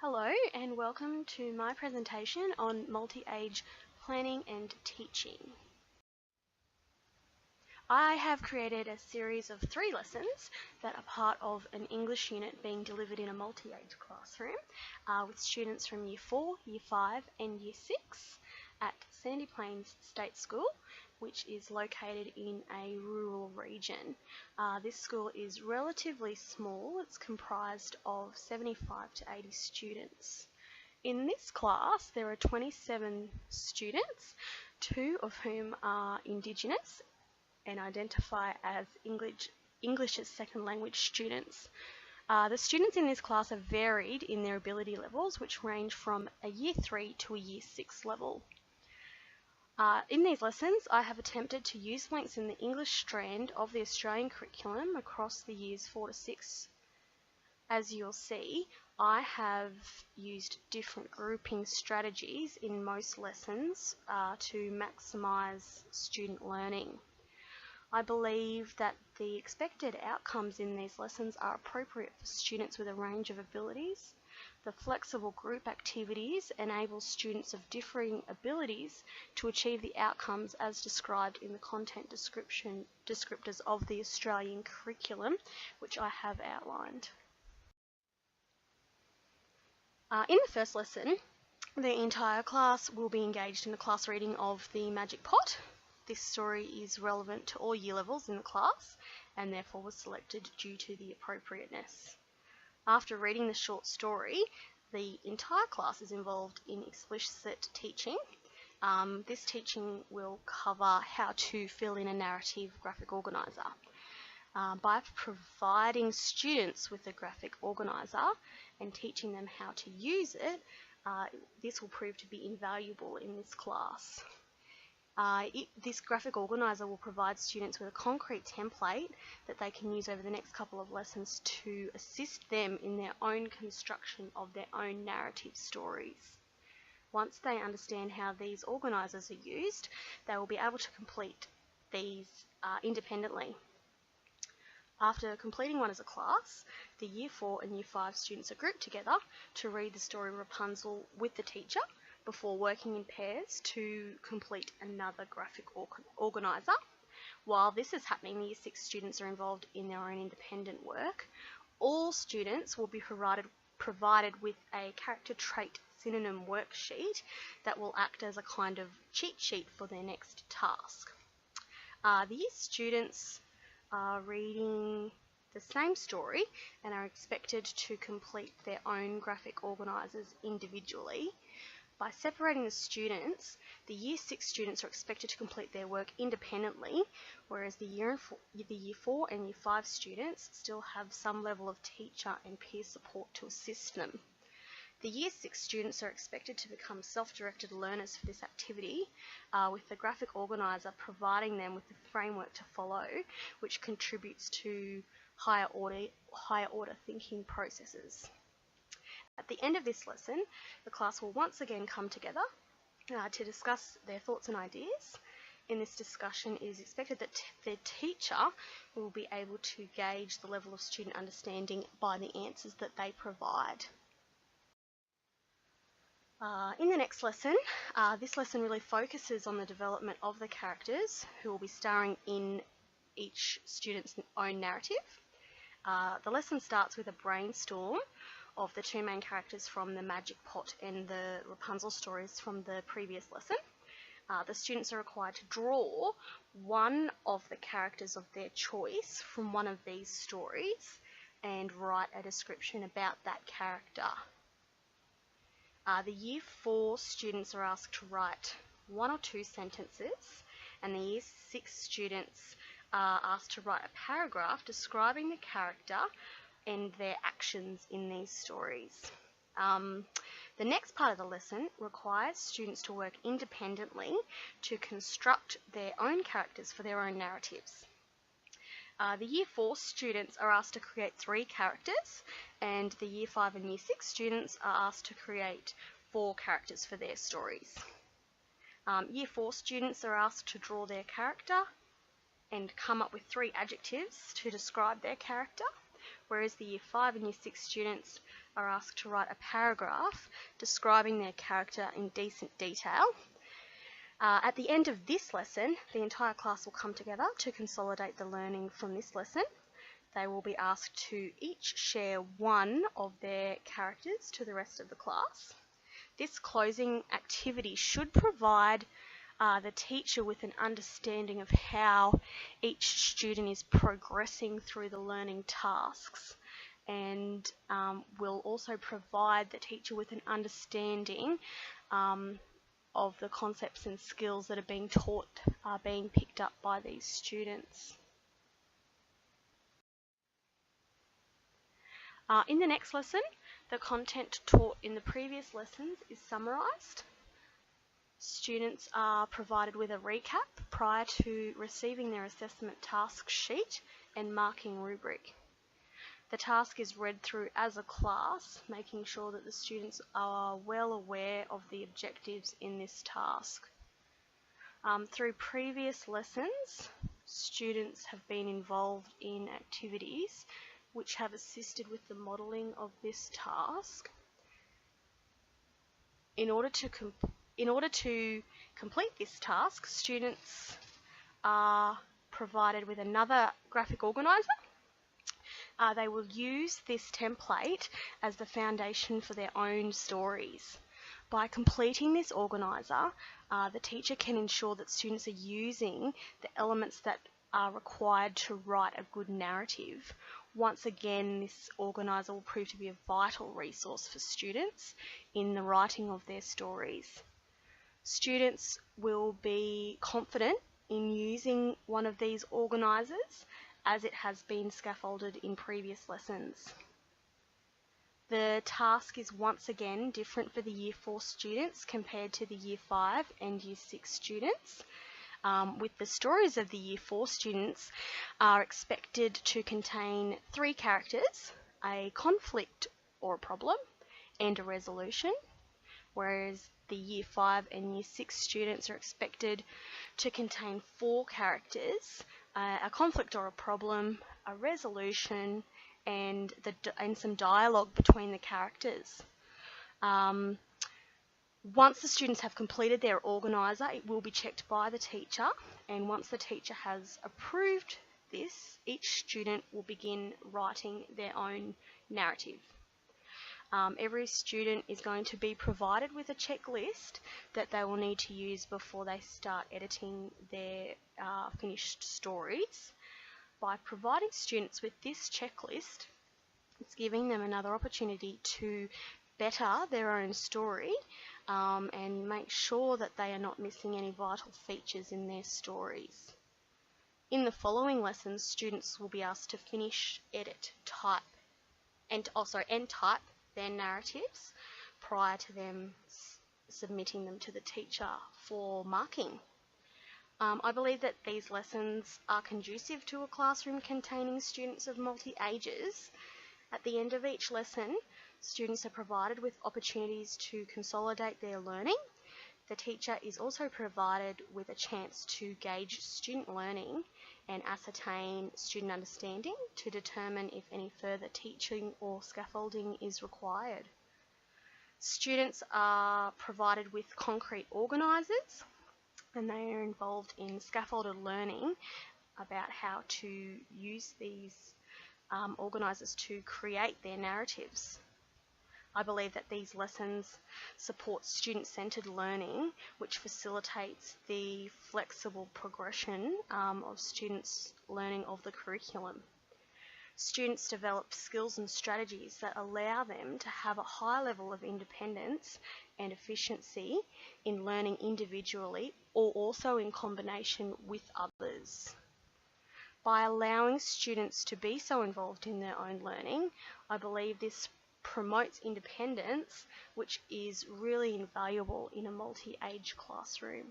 Hello and welcome to my presentation on multi-age planning and teaching. I have created a series of 3 lessons that are part of an English unit being delivered in a multi-age classroom with students from Year 4, Year 5 and Year 6 at Sandy Plains State School, which is located in a rural region. This school is relatively small. It's comprised of 75 to 80 students. In this class, there are 27 students, 2 of whom are Indigenous and identify as English as second language students. The students in this class are varied in their ability levels, which range from a Year 3 to a Year 6 level. In these lessons, I have attempted to use links in the English strand of the Australian curriculum across the years 4 to 6. As you'll see, I have used different grouping strategies in most lessons to maximise student learning. I believe that the expected outcomes in these lessons are appropriate for students with a range of abilities. The flexible group activities enable students of differing abilities to achieve the outcomes as described in the content descriptors of the Australian curriculum, which I have outlined. In the first lesson, the entire class will be engaged in the class reading of The Magic Pot. This story is relevant to all year levels in the class and therefore was selected due to the appropriateness. After reading the short story, the entire class is involved in explicit teaching. This teaching will cover how to fill in a narrative graphic organiser. By providing students with a graphic organiser and teaching them how to use it, this will prove to be invaluable in this class. This graphic organiser will provide students with a concrete template that they can use over the next couple of lessons to assist them in their own construction of their own narrative stories. Once they understand how these organisers are used, they will be able to complete these independently. After completing one as a class, the Year 4 and Year 5 students are grouped together to read the story Rapunzel with the teacher before working in pairs to complete another graphic organiser. While this is happening, the Year 6 students are involved in their own independent work. All students will be provided with a character trait synonym worksheet that will act as a kind of cheat sheet for their next task. The Year students are reading the same story and are expected to complete their own graphic organisers individually. By separating the students, the Year 6 students are expected to complete their work independently, whereas the Year 4 and Year 5 students still have some level of teacher and peer support to assist them. The Year 6 students are expected to become self-directed learners for this activity, with the graphic organiser providing them with the framework to follow, which contributes to higher order thinking processes. At the end of this lesson, the class will once again come together to discuss their thoughts and ideas. In this discussion, it is expected that their teacher will be able to gauge the level of student understanding by the answers that they provide. In the next lesson, this lesson really focuses on the development of the characters who will be starring in each student's own narrative. The lesson starts with a brainstorm of the 2 main characters from The Magic Pot and the Rapunzel stories from the previous lesson. The students are required to draw one of the characters of their choice from one of these stories and write a description about that character. The Year 4 students are asked to write 1 or 2 sentences, and the Year 6 students are asked to write a paragraph describing the character and their actions in these stories. The next part of the lesson requires students to work independently to construct their own characters for their own narratives. The Year 4 students are asked to create 3 characters, and the Year 5 and Year 6 students are asked to create 4 characters for their stories. Year 4 students are asked to draw their character and come up with 3 adjectives to describe their character, whereas the Year 5 and Year 6 students are asked to write a paragraph describing their character in decent detail. At the end of this lesson, the entire class will come together to consolidate the learning from this lesson. They will be asked to each share one of their characters to the rest of the class. This closing activity should provide the teacher with an understanding of how each student is progressing through the learning tasks, and will also provide the teacher with an understanding of the concepts and skills that are being taught, being picked up by these students. In the next lesson, the content taught in the previous lessons is summarised. Students are provided with a recap prior to receiving their assessment task sheet and marking rubric. The task is read through as a class, making sure that the students are well aware of the objectives in this task. Through previous lessons, students have been involved in activities which have assisted with the modelling of this task. In order to complete this task, students are provided with another graphic organiser. They will use this template as the foundation for their own stories. By completing this organiser, the teacher can ensure that students are using the elements that are required to write a good narrative. Once again, this organiser will prove to be a vital resource for students in the writing of their stories. Students will be confident in using one of these organisers as it has been scaffolded in previous lessons. The task is once again different for the Year 4 students compared to the Year 5 and Year 6 students. With the stories of the Year 4 students are expected to contain 3 characters, a conflict or a problem, and a resolution, whereas the Year 5 and Year 6 students are expected to contain 4 characters, a conflict or a problem, a resolution, and some dialogue between the characters. Once the students have completed their organiser, it will be checked by the teacher, and once the teacher has approved this, each student will begin writing their own narrative. Every student is going to be provided with a checklist that they will need to use before they start editing their finished stories. By providing students with this checklist, it's giving them another opportunity to better their own story and make sure that they are not missing any vital features in their stories. In the following lessons, students will be asked to finish, edit, type, and type their narratives prior to them submitting them to the teacher for marking. I believe that these lessons are conducive to a classroom containing students of multi-ages. At the end of each lesson, students are provided with opportunities to consolidate their learning. The teacher is also provided with a chance to gauge student learning and ascertain student understanding to determine if any further teaching or scaffolding is required. Students are provided with concrete organisers, and they are involved in scaffolded learning about how to use these organisers to create their narratives. I believe that these lessons support student-centred learning, which facilitates the flexible progression of students' learning of the curriculum. Students develop skills and strategies that allow them to have a high level of independence and efficiency in learning individually or also in combination with others. By allowing students to be so involved in their own learning, I believe this promotes independence, which is really invaluable in a multi-age classroom.